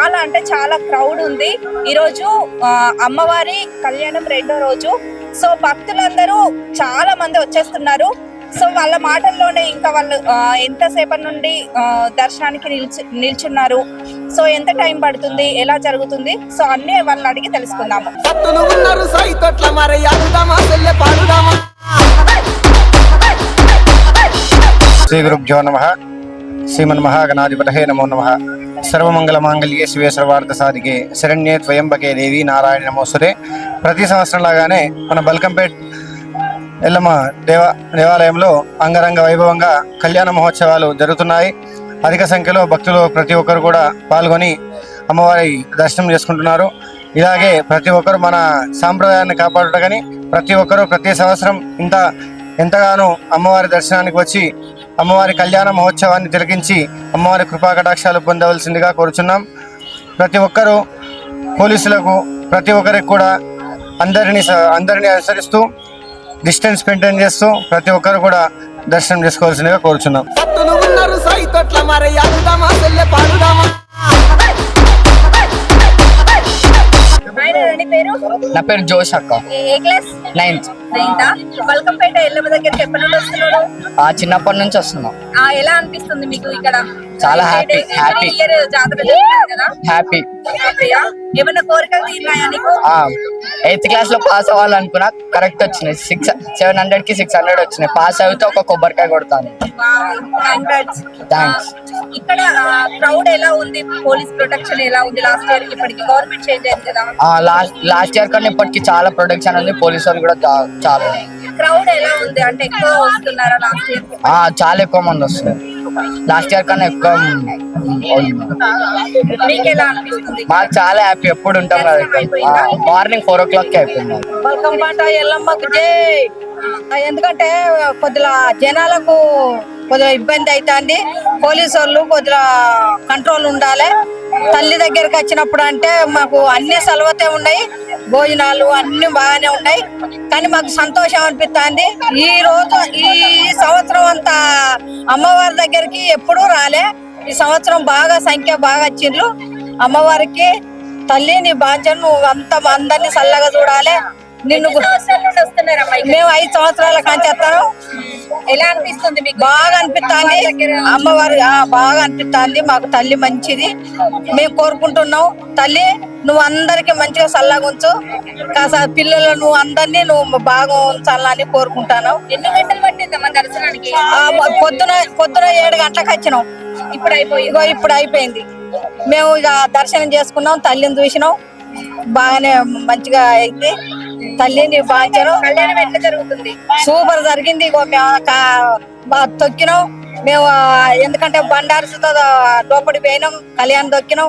చాలా అంటే చాలా క్రౌడ్ ఉంది ఈ రోజు. అమ్మవారి కళ్యాణం రెండో రోజు. సో భక్తులందరూ చాలా మంది వచ్చేస్తున్నారు. సో వాళ్ళ మాటల్లోనే ఇంకా వాళ్ళు ఎంతసేపటి నుండి దర్శనానికి నిల్చున్నారు, సో ఎంత టైం పడుతుంది, ఎలా జరుగుతుంది, సో అన్ని వాళ్ళని అడిగి తెలుసుకుందాము. శ్రీ గురుభ్యో నమః. శ్రీమన్ మహాగణాధిపతయే నమో నమః. సర్వమంగళ మాంగళ్యే శివే సర్వార్థ సాధికే శరణ్యే త్వయంబకే దేవి నారాయణ నమోస్తుతే. ప్రతి సంవత్సరం లాగానే మన బల్కంపేట్ ఎల్లమ్మ దేవాలయంలో అంగరంగ వైభవంగా కళ్యాణ మహోత్సవాలు జరుగుతున్నాయి. అధిక సంఖ్యలో భక్తులు ప్రతి ఒక్కరు కూడా పాల్గొని అమ్మవారి దర్శనం చేసుకుంటున్నారు. ఇలాగే ప్రతి ఒక్కరు మన సాంప్రదాయాన్ని కాపాడుటని ప్రతి ఒక్కరూ ప్రతి సంవత్సరం ఎంతగానో అమ్మవారి దర్శనానికి వచ్చి అమ్మవారి కళ్యాణ మహోత్సవాన్ని తిలకించి అమ్మవారి కృపాకటాక్షాలు పొందవలసిందిగా కోరుచున్నాం. ప్రతి ఒక్కరూ పోలీసులకు ప్రతి ఒక్కరికి కూడా అందరినీ అనుసరిస్తూ డిస్టెన్స్ మెయింటైన్ చేస్తూ ప్రతి ఒక్కరు కూడా దర్శనం చేసుకోవాల్సిందిగా కోరుచున్నాం. నా పేరు జోష్ అక్క. ఏ క్లాస్? 9th. బల్కంపేట ఎల్లమ్మ దగ్గరికి ఎప్పటి నుండి వస్తున్నాడు? చిన్నప్పటి నుంచి వస్తున్నాం. ఎలా అనిపిస్తుంది మీకు ఇక్కడ? చాలా హ్యాపీ. జాతర జరుగుతుంది కదా, హ్యాపీ. ఏమైనా కోరికలు తీరినాయా నీకు? 8th క్లాస్ లో పాస్ అవ్వాలనుకున్నా, కరెక్ట్ వచ్చినాయి. 700 కి 600 వచ్చినాయి. పాస్ అయితే ఒక కొబ్బరికాయ కొడతాను. థ్యాంక్స్. ఇక్కడ క్రౌడ్ ఎలా ఉంది? పోలీస్ ప్రొటెక్షన్ ఎలా ఉంది? లాస్ట్ ఇయర్ కి ఇప్పటికి గవర్నమెంట్ చేంజ్ అయింది కదా. లాస్ట్ ఇయర్ కన్నా ఇప్పటికి చాలా ప్రొటెక్షన్ ఉంది. పోలీసు వాళ్ళు కూడా చాలా. క్రౌడ్ ఎలా ఉంది అంటే ఎక్కువ వస్తున్నారా లాస్ట్ ఇయర్? చాలా ఎక్కువ మంది వస్తున్నారు. లాస్ట్ ఇయర్ కన్నా ఎక్కువ. మీకు ఎలా అనిపిస్తుంది? మాకు చాలా హ్యాపీ. ఎప్పుడు ఉంటాం కదా. మార్నింగ్ 4 o'clock అయిపోయింది. బల్కంపేట ఎల్లమ్మకు జై. ఎందుకంటే కొద్దిగా జనాలకు కొద్దిగా ఇబ్బంది అవుతుంది. పోలీసు వాళ్ళు కొద్దిగా కంట్రోల్ ఉండాలి. తల్లి దగ్గరికి వచ్చినప్పుడు అంటే మాకు అన్ని సెలవుతే ఉన్నాయి, భోజనాలు అన్ని బాగానే ఉన్నాయి. కానీ మాకు సంతోషం అనిపిస్తుంది. ఈ సంవత్సరం అంతా అమ్మవారి దగ్గరికి ఎప్పుడూ రాలే. ఈ సంవత్సరం బాగా సంఖ్య బాగా వచ్చిండ్రు. అమ్మవారికి తల్లి నీ బాధ్యత, నువ్వు అంత అందరినీ చల్లగా చూడాలి. నిన్ను మేము 5 సంవత్సరాల కాంచేస్తాను. ఎలా అనిపిస్తుంది మీకు? బాగా అనిపిస్తుంది. అమ్మవారి బాగా అనిపిస్తుంది. మాకు తల్లి మంచిది. మేము కోరుకుంటున్నాం, తల్లి నువ్వు అందరికి మంచిగా చల్లగా ఉంచు. కాసా పిల్లలు నువ్వు అందరినీ నువ్వు బాగా ఉంచాలని కోరుకుంటాను. ఎన్ని గంటలు పట్టిందమ్మా దర్శనానికి? పొద్దున 7 గంటలకు వచ్చినాం. ఇప్పుడు అయిపోయింది. మేము ఇక దర్శనం చేసుకున్నాం, తల్లిని చూసినాం. బాగానే మంచిగా అయింది. తల్లిని బాధ్యను. కళ్యాణం ఎట్లా జరుగుతుంది? సూపర్ జరిగింది. తొక్కినాం మేము. ఎందుకంటే బండారుతో లోపడి పోయినాం, కళ్యాణం తొక్కినాం.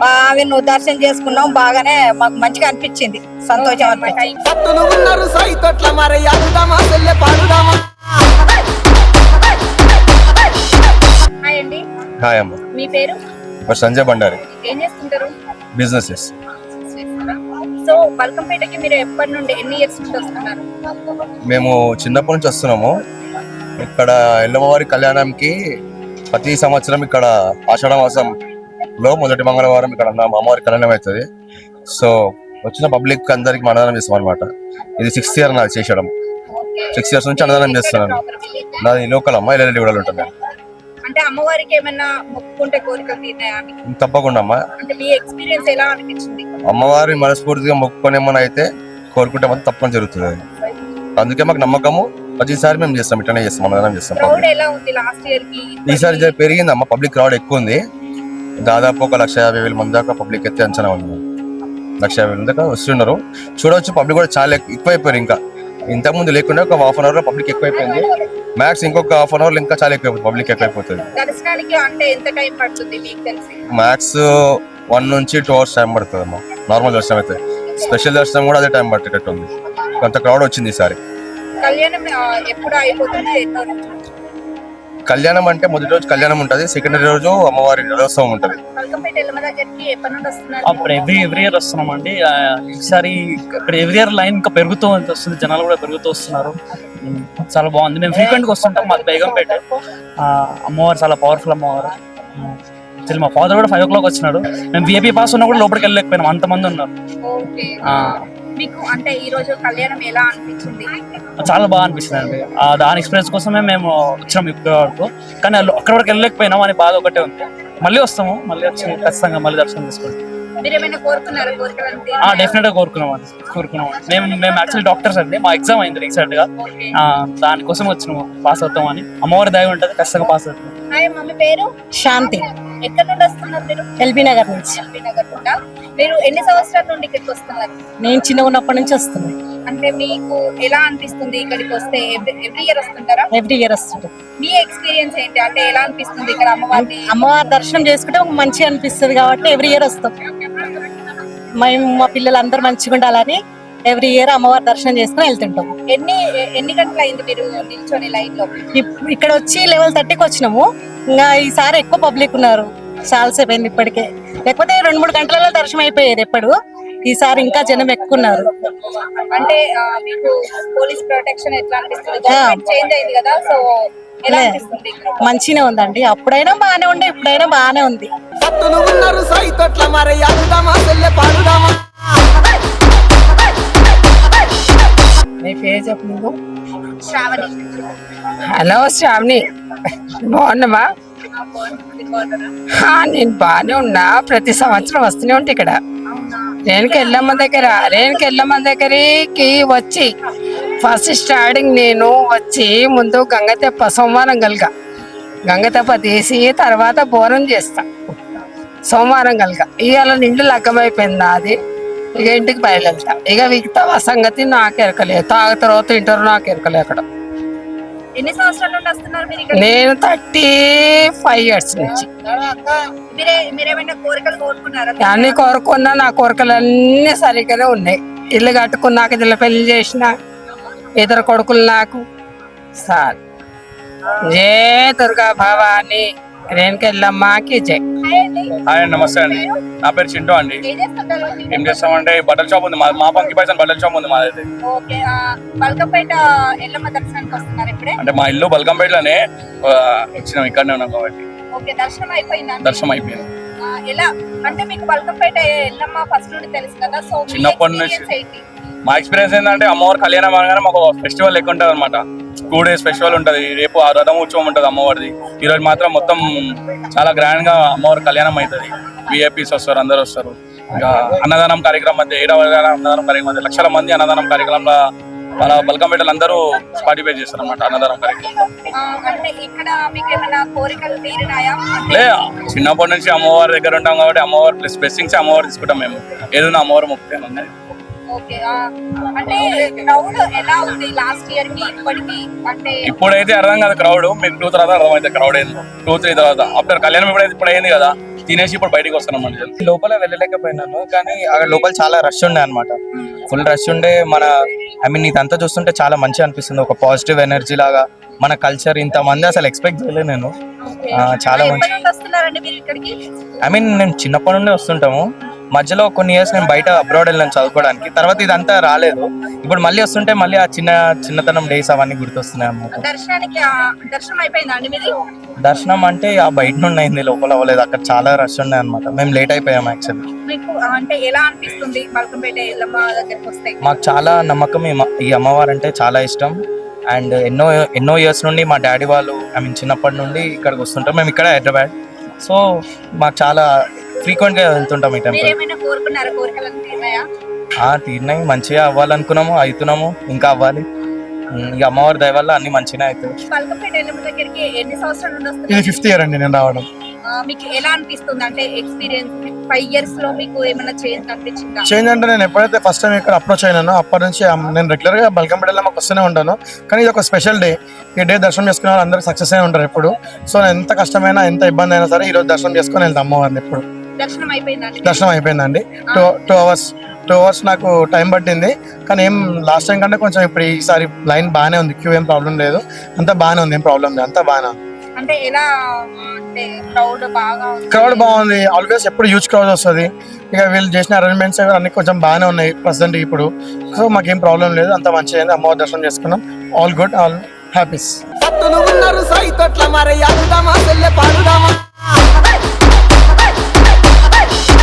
ఆమె నువ్వు దర్శనం చేసుకున్నాం. బాగానే మాకు మంచిగా అనిపించింది, సంతోషం అనిపించింది. హాయ్ అండి. హాయ్ అమ్మ. మీ పేరు? సంజయ్ బండారి. ఏం చేస్తుంటారు? బిజినెస్. సో బల్కంపేటకి మీరు ఎప్పటి నుండి, ఎన్ని ఇయర్స్ నుంచి వస్తున్నారు? మేము చిన్నప్పటి నుంచి వస్తున్నాము. ఇక్కడ ఎల్లమ్మవారి కళ్యాణంకి ప్రతి సంవత్సరం ఇక్కడ ఆషాఢ మాసంలో మొదటి మంగళవారం ఇక్కడ అమ్మవారి కళ్యాణం అవుతుంది. సో వచ్చిన పబ్లిక్ అందరికి అన్నదానం చేస్తాం అనమాట. ఇది 6th ఇయర్ నాకు చేసేయడం. 6 years నుంచి అన్నదానం చేస్తున్నాను. నాది లోకల్ అమ్మ, ఇలా కూడా ఉంటుంది. అంటే అమ్మవారికి ఏమైనా మొక్కుకుంటే కోరికలు తీరినాయా? తప్పకుండా అమ్మ. అంటే మీ ఎక్స్పీరియన్స్ ఎలా అనిపించింది? అమ్మవారి మనస్ఫూర్తిగా మొక్కుకొని ఏమన్నా అయితే కోరుకుంటే మాత్రం తప్పని జరుగుతుంది. అందుకే మాకు నమ్మకము. ప్రతిసారి మేము చేస్తాం, ఇట్లనే చేస్తాం, అన్నదానం చేస్తాం. క్రౌడ్ ఎలా ఉంది లాస్ట్ ఇయర్ కి? ఈసారి పెరిగింది అమ్మ. పబ్లిక్ క్రౌడ్ ఎక్కువ ఉంది. దాదాపు 1,50,000 మంది దాకా పబ్లిక్ అయితే అంచనా ఉంది. 1,50,000 దాకా వస్తున్నారు. చూడవచ్చు, పబ్లిక్ కూడా చాలా ఎక్కువైపోయారు. ఇంకా ఇంతకుముందు లేకుండా ఒక ½ hour లో పబ్లిక్ ఎక్కువైపోయింది. మ్యాక్స్ ఇంకొక ½ hour ఇంకా చాలా ఎక్కువైపోతుంది, పబ్లిక్ ఎక్కువైపోతుంది. దర్శనానికి అంటే ఎంత టైం పడుతుంది మీకు తెలిసి? మ్యాక్స్ 1 నుంచి 2 hours టైం పడుతుంది అమ్మా. నార్మల్ దర్శనం అయితే. స్పెషల్ దర్శనం కూడా అదే టైం పట్టేటట్టు ఉంది. కొంత క్రౌడ్ వచ్చింది ఈసారి. కళ్యాణం ఎప్పుడు అయిపోతుంది? కళ్యాణం అంటే మొదటి రోజు కళ్యాణం ఉంటది, సెకండ్ రోజు అమ్మవారి రథోత్సవం ఉంటది. అప్పుడు ఎవ్రీ ఇయర్ వస్తున్నామండి. ఈసారి ఇక్కడ ఎవ్రీ ఇయర్ లైన్ ఇంకా పెరుగుతూ వస్తుంది, జనాలు కూడా పెరుగుతూ వస్తున్నారు. చాలా బాగుంది. మేము ఫ్రీక్వెంట్ గా వస్తుంటాం. మాకు బేగంపేట అమ్మవారు చాలా పవర్ఫుల్ అమ్మవారు. యాక్చువల్లీ మా ఫాదర్ కూడా 5 o'clock వచ్చినాడు. మేము VIP పాస్ ఉన్నా కూడా లోపలికి వెళ్ళలేకపోయినాం, అంతమంది ఉన్నారు. ఓకే. ఆ, మీకు అంటే ఈ రోజు కళ్యాణం ఎలా అనిపించింది? చాలా బాగా అనిపిస్తుంది అండి. దాని ఎక్స్పీరియన్స్ కోసమే మేము వచ్చినాం ఇక్కడ వరకు. కానీ అక్కడ వరకు వెళ్ళలేకపోయినాం అని బాధ ఒకటే ఉంది. మళ్ళీ వస్తాము, మళ్ళీ వచ్చి ఖచ్చితంగా మళ్ళీ దర్శనం చేసుకుంటాం. మీరు ఏమైనా కోరుకున్నారా కోరికలు? డెఫినెట్ గా కోరుకున్నాం. మేము యాక్చువల్లీ డాక్టర్స్ అండి. మా ఎగ్జామ్ అయింది రీసెంట్ గా. దానికోసం వచ్చినాము, పాస్ అవుతాం అని. అమ్మవారి దయ ఉంటుంది, ఖచ్చితంగా పాస్ అవుతాం. హాయ్, మమ్మీ పేరు శాంతి, ఎక్కడ నుండి వస్తున్నారు మీరు? ఎల్బీ నగర్ నుంచి. ఎల్బీ నగర్ నుండా? మీరు ఎన్ని సంవత్సరాల నుండి ఇక్కడికి వస్తున్నారు? నేను చిన్నగా ఉన్నప్పటి నుంచి వస్తున్నాను. అంటే మీకు ఎలా అనిపిస్తుంది ఇక్కడికి వస్తే? ఎవ్రీ ఇయర్ వస్తుంటారా? ఎవ్రీ ఇయర్ వస్తుంటాం. మీ ఎక్స్పీరియన్స్ ఏంటి? అంటే ఎలా అనిపిస్తుంది ఇక్కడ అమ్మవారిని? అమ్మవారి దర్శనం చేసుకుంటే మంచిగా అనిపిస్తుంది కాబట్టి ఎవ్రీ ఇయర్ వస్తాం. మేము మా పిల్లలు అందరూ మంచిగా ఉండాలని ఎవ్రీ ఇయర్ అమ్మవారి దర్శనం చేసుకుని వెళ్తుంటాం. ఎన్ని గంటలు అయింది మీరు నిల్చొని లైన్ లో? ఇక్కడ వచ్చి 11:30కి వచ్చినాము. ఇంకా ఈసారి ఎక్కువ పబ్లిక్ ఉన్నారు, చాలాసేపు అయింది ఇప్పటికే. లేకపోతే 2-3 గంటలలో దర్శనం అయిపోయేది ఎప్పుడు. ఈసారి ఇంకా జనం ఎక్కువ ఉన్నారు. అంటే మీకు పోలీస్ ప్రొటెక్షన్ ఎట్లా అనిపిస్తుంది? గవర్నమెంట్ చేంజ్ అయింది కదా, సో ఎలా అనిపిస్తుంది? మంచిగా ఉందండి. అప్పుడైనా బాగానే ఉండే, ఇప్పుడైనా బాగానే ఉంది. నీ పేరు చెప్పు నువ్వు. శ్రావణి. హలో శ్రావణి, బాగున్నావా? నేను బాగానే ఉన్నా. ప్రతి సంవత్సరం వస్తూనే ఉంటా ఇక్కడ. రేణుక ఎల్లమ్మ దగ్గరికి వచ్చి ఫస్ట్ స్టార్టింగ్ నేను వచ్చి ముందు గంగతెప్ప సోమవారం గంగతెప్ప తీసి తర్వాత బోనం చేస్తా. సోమవారం ఇవాళ నిండు లగ్గమైపోయింది అది. ఇక ఇంటికి బయలుదేరుతా. ఇక మిగతా సంగతి నాకు ఎరకలేదు, తాగుతారో తింటారో నాకు ఎరకలే. అక్కడ ఎన్ని సంవత్సరాల నుండి వస్తున్నారు మీరు ఇక్కడ? నేను 35 years నుంచి. మీరేమైనా కోరికలు కోరుకున్నారా? అన్ని కోరుకున్నా, నా కోరికలు అన్ని సరిగ్గానే ఉన్నాయి. ఇల్లు కట్టుకున్నాక ఇల్లు పెళ్లి చేసిన 2 కొడుకులు నాకు. సార్ జయ దుర్గా భవాని, రేణుక ఎల్లమ్మకి జై. హాయ్ అండి, నమస్తే అండి. నా పేరు చింటూ అండి. ఏం చేస్తుంటారు? ఏం చేస్తామంటే బట్టల షాప్ ఉంది మా పంకి పైసలు బట్టల షాప్ ఉంది మాదైతే. ఓకే. బల్కంపేట ఎల్లమ్మ దర్శనానికి వస్తున్నారు ఇప్పుడే? అంటే మా ఇల్లు బల్కంపేటలోనే, వచ్చినాం ఇక్కడనే ఉన్నాం కాబట్టి. ఓకే. దర్శనం అయిపోయిందా? దర్శనం అయిపోయింది. ఎలా అంటే మీకు బల్కంపేట ఎల్లమ్మ ఫస్ట్ నుండి తెలుసు కదా, సో మీ చిన్నప్పటి నుంచి. experience ఏంటి? మా ఎక్స్పీరియన్స్ ఏంటంటే అమ్మవారి కళ్యాణం అనగానే మాకు ఫెస్టివల్ లెక్క ఉంటుంది అనమాట. 2 days ఫెస్టివల్ ఉంటుంది. రేపు ఆ రథం ఉత్సవం ఉంటుంది అమ్మవారిది. ఈ రోజు మాత్రం మొత్తం చాలా గ్రాండ్ గా అమ్మవారి కళ్యాణం అవుతుంది. VIPs వస్తారు, అందరు వస్తారు. ఇంకా అన్నదానం కార్యక్రమం మధ్య 7వ అన్నదానం కార్యక్రమం మధ్య లక్షల మంది అన్నదానం కార్యక్రమంలో వాళ్ళ బల్కంపేటలు అందరూ పార్టిసిపేట్ చేస్తారు అన్నమాట అన్నదానం కార్యక్రమం. అంటే ఇక్కడ మీకు ఏమైనా కోరికలు తీరినాయా? లే, చిన్నప్పటి నుంచి అమ్మవారి దగ్గర ఉంటాం కాబట్టి అమ్మవారి ప్లస్ బ్లెస్సింగ్స్ అమ్మవారు తీసుకుంటాం మేము. ఏదైనా అమ్మవారు మొక్కుతాను ఉన్నాయి. ఓకే. అంటే క్రౌడ్ ఎలా ఉంది లాస్ట్ ఇయర్ కి ఇప్పటికి? అంటే ఇప్పుడైతే అర్థం కాదు క్రౌడ్, మీకు 2 తర్వాత అర్థమైతే క్రౌడ్ అయింది. 2-3 తర్వాత ఆఫ్టర్ కళ్యాణం ఇప్పుడు అయింది కదా, తినేసి ఇప్పుడు బయటికి వస్తున్నాం అండి. లోపల వెళ్ళలేకపోయినాను, కానీ అక్కడ లోపల చాలా రష్ ఉండే అనమాట. ఫుల్ రష్ ఉండే. ఇదంతా చూస్తుంటే చాలా మంచిగా అనిపిస్తుంది. ఒక పాజిటివ్ ఎనర్జీ లాగా మన కల్చర్. ఇంతమంది అసలు ఎక్స్పెక్ట్ చేయలేదు నేను. చాలా మంచి. ఎప్పటి నుండి వస్తున్నారండి మీరు ఇక్కడికి? నేను చిన్నప్పటి నుండి వస్తుంటాము. మధ్యలో కొన్ని ఇయర్స్ నేను బయట అబ్రాడ్ వెళ్ళాను చదువుకోవడానికి. తర్వాత ఇదంతా రాలేదు. ఇప్పుడు మళ్ళీ వస్తుంటే మళ్ళీ ఆ చిన్నతనం డేస్ అవన్నీ గుర్తొస్తున్నాయి అన్నమాట. దర్శనం అయిపోయిందా అండి మీది? దర్శనం అంటే ఆ బయట నుండి అయింది, లోపల అవ్వలేదు. అక్కడ చాలా రష్ ఉన్నాయి అనమాట. మేము లేట్ అయిపోయాం యాక్చువల్లీ. మీకు అంటే ఎలా అనిపిస్తుంది బల్కంపేట ఎల్లమ్మ దగ్గరికి వస్తే? మాకు చాలా నమ్మకం. ఈ అమ్మవారు అంటే చాలా ఇష్టం. అండ్ ఎన్నో ఇయర్స్ నుండి మా డాడీ వాళ్ళు చిన్నప్పటి నుండి ఇక్కడికి వస్తుంటాం. మేము ఇక్కడ హైదరాబాద్, సో మాకు చాలా ఫ్రీక్వెంట్ గా వెళ్తుంటాం ఈ టెంపుల్. తీరినాయి. మంచిగా అవ్వాలనుకున్నాము, అవుతున్నాము, ఇంకా అవ్వాలి. ఇక అమ్మవారి దయ వల్ల అన్ని మంచిగా అవుతాయి. ఇది 5th year అండి నేను రావడం. మీకు ఎలా అనిపిస్తుంది? అంటే ఎక్స్పీరియన్స్ 5 years లో మీకు ఏమైనా చేంజ్ అనిపించిందా? చేంజ్ అంటే నేను ఎప్పుడైతే ఫస్ట్ టైం ఇక్కడ అప్రోచ్ అయినానో అప్పటి నుంచి నేను రెగ్యులర్ గా బల్కంపేటలో మాకు వస్తూనే ఉంటాను. కానీ ఇది ఒక స్పెషల్ డే. ఈ డే దర్శనం చేసుకునే వాళ్ళు అందరూ సక్సెస్ అయి ఉంటారు ఎప్పుడు. సో ఎంత కష్టమైనా ఎంత ఇబ్బంది అయినా సరే ఈ రోజు దర్శనం చేసుకుని వెళ్తాం అమ్మవారిని. ఎప్పుడు దర్శనం అయిపోయిందండి. 2 hours నాకు టైం పట్టింది. కానీ ఏం లాస్ట్ టైం కంటే కొంచెం ఇప్పుడు ఈసారి లైన్ బాగానే ఉంది. క్యూ ఏం ప్రాబ్లం లేదు, అంతా బాగానే ఉంది, ఏం ప్రాబ్లం లేదు, అంతా బాగానే ఉంది. అంటే ఎలా అంటే క్రౌడ్ బాగుంది. ఆల్వేస్ ఎప్పుడు హ్యూజ్ క్రౌడ్ వస్తుంది. ఇక వీళ్ళు చేసిన అరేంజ్మెంట్స్ అన్ని కొంచెం బాగానే ఉన్నాయి ప్రజెంట్ ఇప్పుడు. సో మాకేం ప్రాబ్లం లేదు, అంత మంచిగా అయింది. అమ్మవారి దర్శనం చేసుకున్నాం. All good, all happies. Bye.